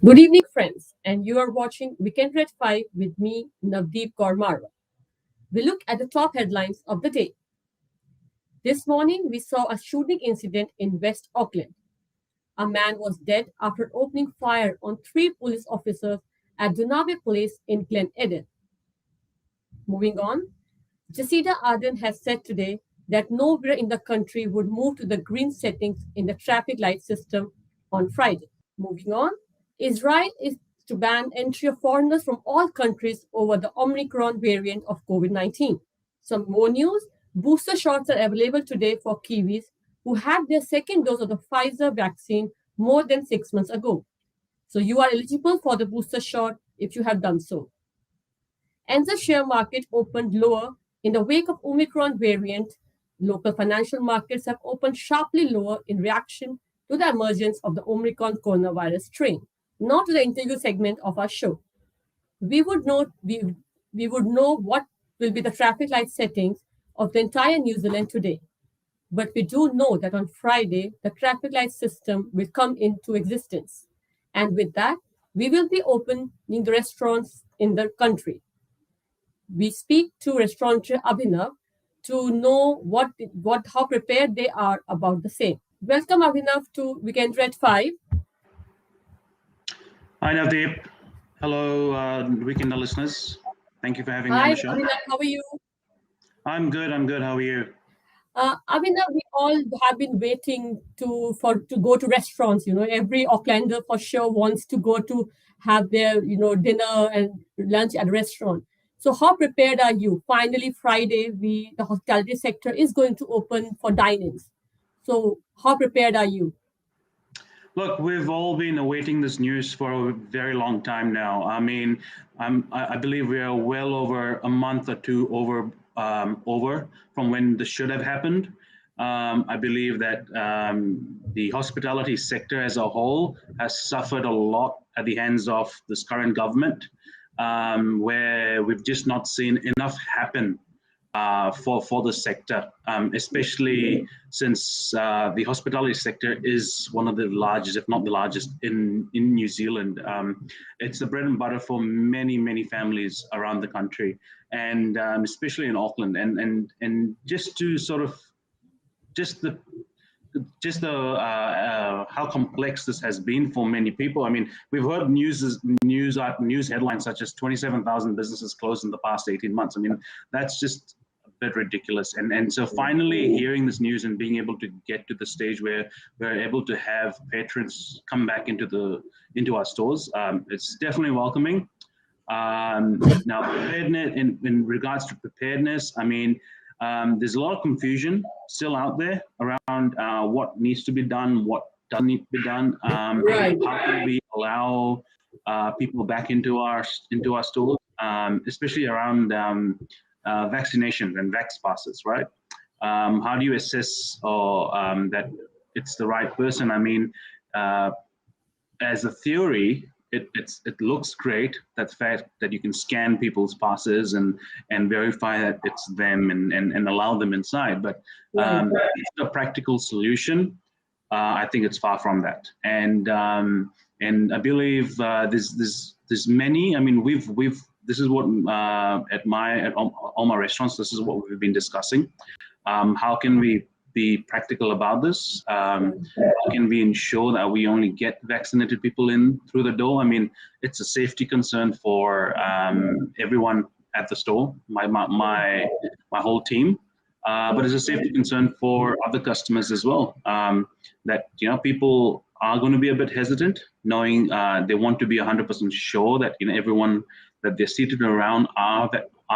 Good evening, friends, and you are watching Weekend Red 5 with me, Navdeep Kaur. We look at the top headlines of the day. This morning, we saw a shooting incident in West Auckland. A man was dead after opening fire on three police officers at Dunabe Place in Glen Eden. Moving on, Jacinda Ardern has said today that nowhere in the country would move to the green settings in the traffic light system on Friday. Moving on, Israel is to ban entry of foreigners from all countries over the Omicron variant of COVID 19. Some more news: booster shots are available today for Kiwis who had their second dose of the Pfizer vaccine more than 6 months ago. So you are eligible for the booster shot if you have done so. And the share market opened lower in the wake of Omicron variant. Local financial markets have opened sharply lower in reaction to the emergence of the Omicron coronavirus strain. Now to the interview segment of our show. We would know what will be the traffic light settings of the entire New Zealand today. But we do know that on Friday, the traffic light system will come into existence. And with that, we will be opening the restaurants in the country. We speak to restaurateur Abhinav to know how prepared they are about the same. Welcome, Abhinav, to Weekend Red 5. Hi, Navdeep. Hello, Weekender listeners. Thank you for having me on Hi, the show. Abhinav, how are you? I'm good. How are you? Abhinav, we all have been waiting to go to restaurants. You know, every Aucklander for sure wants to go to have their dinner and lunch at a restaurant. So, how prepared are you? Finally, Friday, the hospitality sector is going to open for dine-ins. So, how prepared are you? Look, we've all been awaiting this news for a very long time now. I mean, I believe we are well over a month or two over from when this should have happened. I believe that the hospitality sector as a whole has suffered a lot at the hands of this current government, where we've just not seen enough happen for the sector, especially since the hospitality sector is one of the largest, if not the largest, in New Zealand. It's the bread and butter for many families around the country, and especially in Auckland. And just to sort of just the how complex this has been for many people. I mean, we've heard news headlines such as 27,000 businesses closed in the past 18 months. I mean, that's just a bit ridiculous. And so finally hearing this news and being able to get to the stage where we're able to have patrons come back into our stores, it's definitely welcoming. Now, preparedness, in regards to preparedness, I mean, there's a lot of confusion still out there around what needs to be done, what doesn't need to be done. Right. How can we allow people back into our stores, especially around vaccinations and vax passes, right? How do you assess that it's the right person? I mean, as a theory, it looks great, that fact that you can scan people's passes and verify that it's them and allow them inside. But it's a practical solution. I think it's far from that. And I believe there's many. I mean, this is what at all my restaurants, this is what we've been discussing. How can we be practical about this? How can we ensure that we only get vaccinated people in through the door? I mean, it's a safety concern for everyone at the store, my whole team, but it's a safety concern for other customers as well. That people are going to be a bit hesitant, knowing they want to be 100% sure that everyone that they're seated around are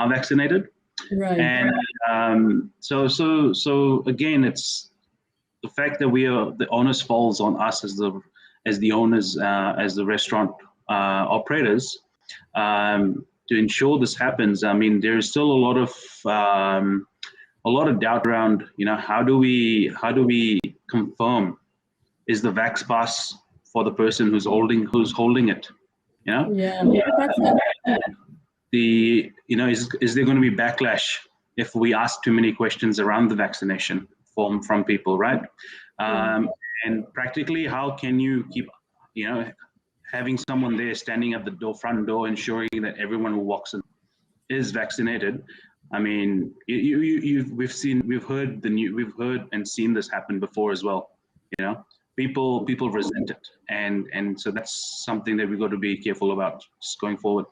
vaccinated. Right. And so again, it's the fact that the onus falls on us as the owners, as the restaurant operators, to ensure this happens. I mean, there is still a lot of doubt around, how do we confirm is the vax pass for the person who's holding it? Yeah. Is there going to be backlash if we ask too many questions around the vaccination from people, right? And practically, how can you keep, having someone there standing at the front door, ensuring that everyone who walks in is vaccinated. I mean, we've heard and seen this happen before as well. You know, people resent it, and so that's something that we've got to be careful about just going forward.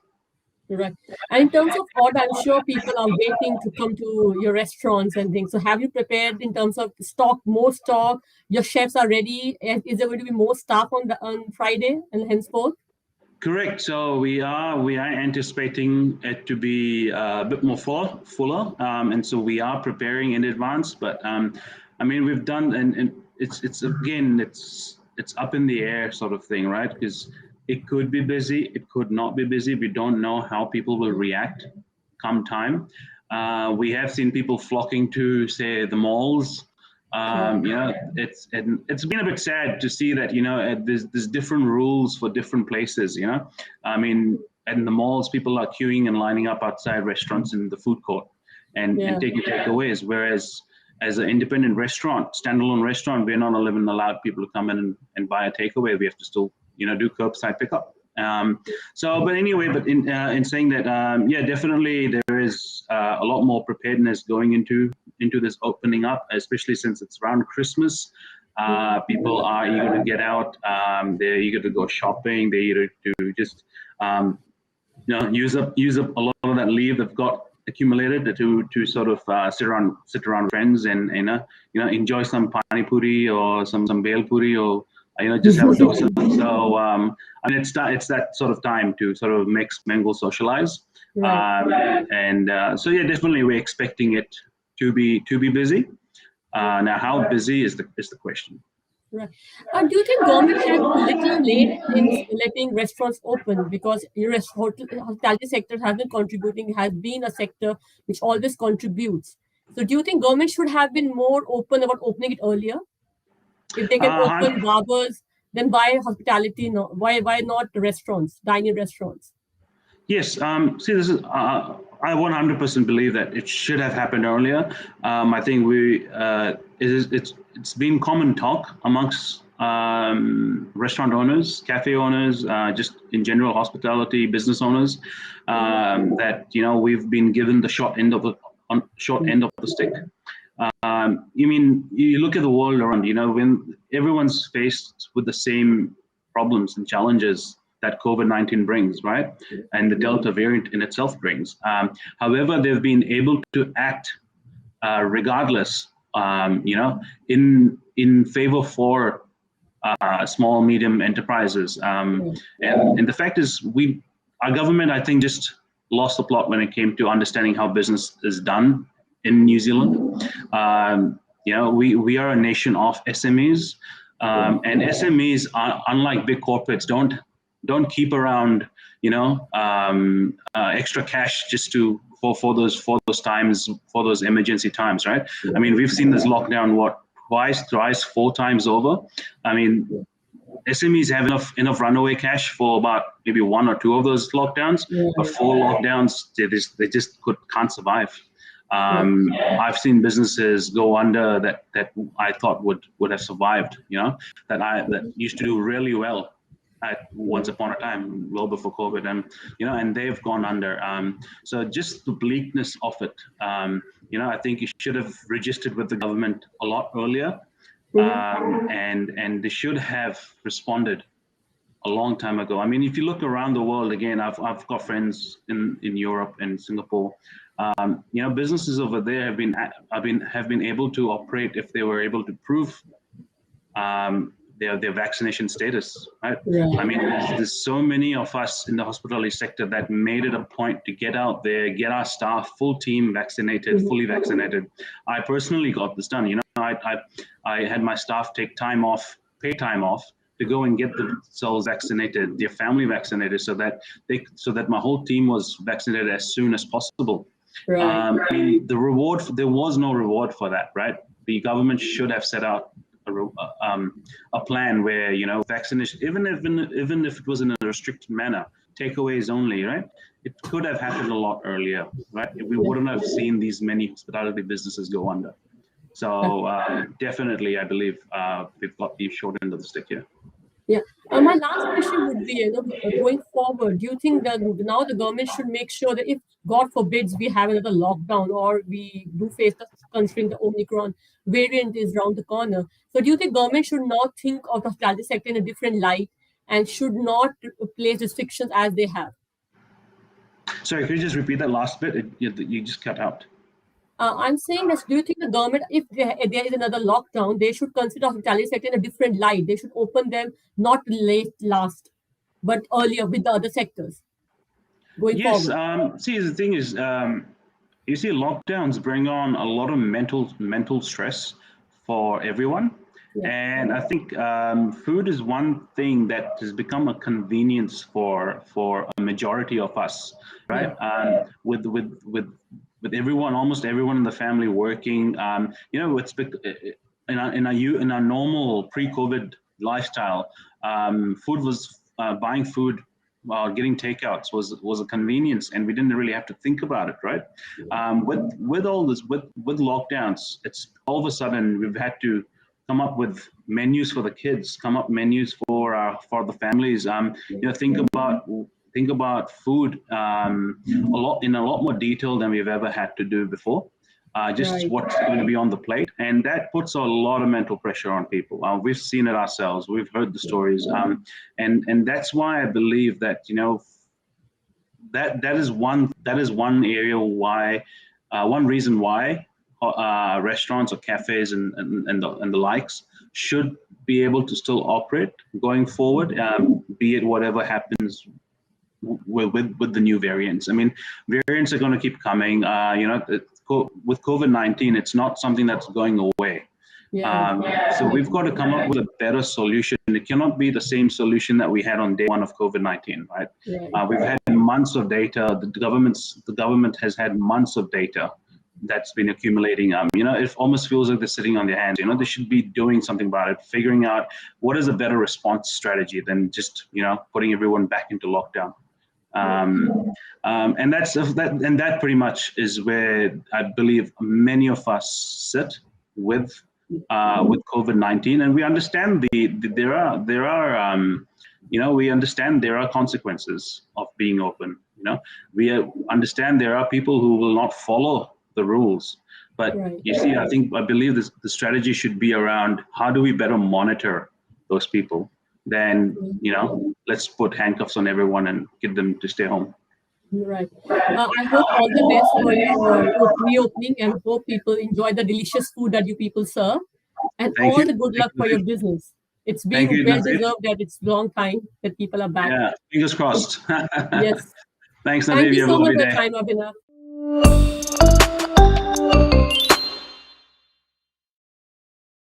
Right. And in terms of order, I'm sure people are waiting to come to your restaurants and things. So have you prepared in terms of stock, more stock? Your chefs are ready. And is there going to be more staff on Friday and henceforth? Correct. So we are anticipating it to be a bit more fuller, and so we are preparing in advance. But I mean, we've done, and it's again, it's up in the air sort of thing, right? Because it could be busy, it could not be busy. We don't know how people will react come time. We have seen people flocking to, say, the malls. It's been a bit sad to see that there's different rules for different places. I mean, in the malls, people are queuing and lining up outside restaurants in the food court and taking takeaways. Whereas as an independent restaurant, standalone restaurant, we're not even allowed people to come in and buy a takeaway. We have to still do curbside pickup. But anyway, but in saying that, definitely there is a lot more preparedness going into this opening up, especially since it's around Christmas. People are eager to get out. They're eager to go shopping. They're eager to just use up a lot of that leave they've got accumulated to sort of sit around with friends and enjoy some pani puri or some bel puri or just have a dose of it. So I mean, it's that sort of time to sort of mix, mingle, socialize. Right. So yeah, definitely we're expecting it to be busy. Now, how busy is the question? Right. Do you think government has been little late in letting restaurants open because your hospitality sector has been contributing, has been a sector which always contributes. So do you think government should have been more open about opening it earlier? If they can open barbers, then why hospitality? No, why not restaurants, dining restaurants? Yes. See, this is. I 100% believe that it should have happened earlier. I think it's been common talk amongst restaurant owners, cafe owners, just in general hospitality business owners, that we've been given the short end of the stick. You look at the world around, when everyone's faced with the same problems and challenges that COVID-19 brings, right? And the Delta variant in itself brings. However, they've been able to act regardless, in favor for small, medium enterprises. And the fact is, our government, I think, just lost the plot when it came to understanding how business is done in New Zealand. We are a nation of SMEs, and SMEs are, unlike big corporates, don't keep around extra cash just for those times, for those emergency times, right? I mean, we've seen this lockdown twice, thrice, 4 times over. I mean, SMEs have enough runaway cash for about maybe 1 or 2 of those lockdowns, but 4 lockdowns they just can't survive. I've seen businesses go under that I thought would have survived, that used to do really well at once upon a time, well before COVID, and they've gone under. So just the bleakness of it, I think you should have registered with the government a lot earlier, and they should have responded a long time ago. I mean, if you look around the world, again, I've got friends in Europe and Singapore. Businesses over there have been able to operate if they were able to prove their vaccination status, right? I mean, there's so many of us in the hospitality sector that made it a point to get out there, get our staff, full team vaccinated, fully vaccinated. I personally got this done. I had my staff take paid time off to go and get themselves vaccinated, their family vaccinated, so that my whole team was vaccinated as soon as possible. I mean, there was no reward for that, right? The government should have set out a plan where vaccination, even if it was in a restricted manner, takeaways only, right? It could have happened a lot earlier, right? We wouldn't have seen these many hospitality businesses go under. So definitely, I believe we've got the short end of the stick here. Yeah. My last question would be, going forward, do you think that now the government should make sure that if God forbids we have another lockdown or we do face the considering the Omicron variant is around the corner, so do you think government should not think of the hospitality sector in a different light and should not place restrictions as they have? Sorry, could you just repeat that last bit? You just cut out. I'm saying that do you think the government, if there is another lockdown, they should consider hospitality sector in a different light? They should open them not late last, but earlier with the other sectors going Yes. forward. See, the thing is, you see, lockdowns bring on a lot of mental stress for everyone, Yeah, and I think food is one thing that has become a convenience for a majority of us, yeah, right? With everyone, almost everyone in the family working, in our normal pre-COVID lifestyle, food was buying food getting takeouts was a convenience, and we didn't really have to think about it, right? With all this, with lockdowns, it's all of a sudden we've had to come up with menus for the kids, come up menus for the families. Think about food a lot more detail than we've ever had to do before. Just right, what's going to be on the plate, and that puts a lot of mental pressure on people. We've seen it ourselves. We've heard the stories, and that's why I believe that that is one area why one reason why restaurants or cafes and the likes should be able to still operate going forward, be it whatever happens with the new variants. I mean, variants are going to keep coming. With COVID-19, it's not something that's going away. yeah, So we've got to come up with a better solution. It cannot be the same solution that we had on day one of COVID-19, right? right, We've had months of data. The government has had months of data that's been accumulating. It almost feels like they're sitting on their hands. They should be doing something about it, figuring out what is a better response strategy than just putting everyone back into lockdown. And that pretty much is where I believe many of us sit with COVID-19, and we understand there are we understand there are consequences of being open. We understand there are people who will not follow the rules, but right. you see, I believe the strategy should be around how do we better monitor those people than let's put handcuffs on everyone and get them to stay home. Right. I hope all the best for your reopening and hope people enjoy the delicious food that you people serve and Thank all you. the good luck for your business. It's Thank been you, well Naveed. deserved that it's long time that people are back. Yeah, fingers crossed. Yes. Thanks, Thank Naveed. you You have a so much lovely for your day. time, Abhinav.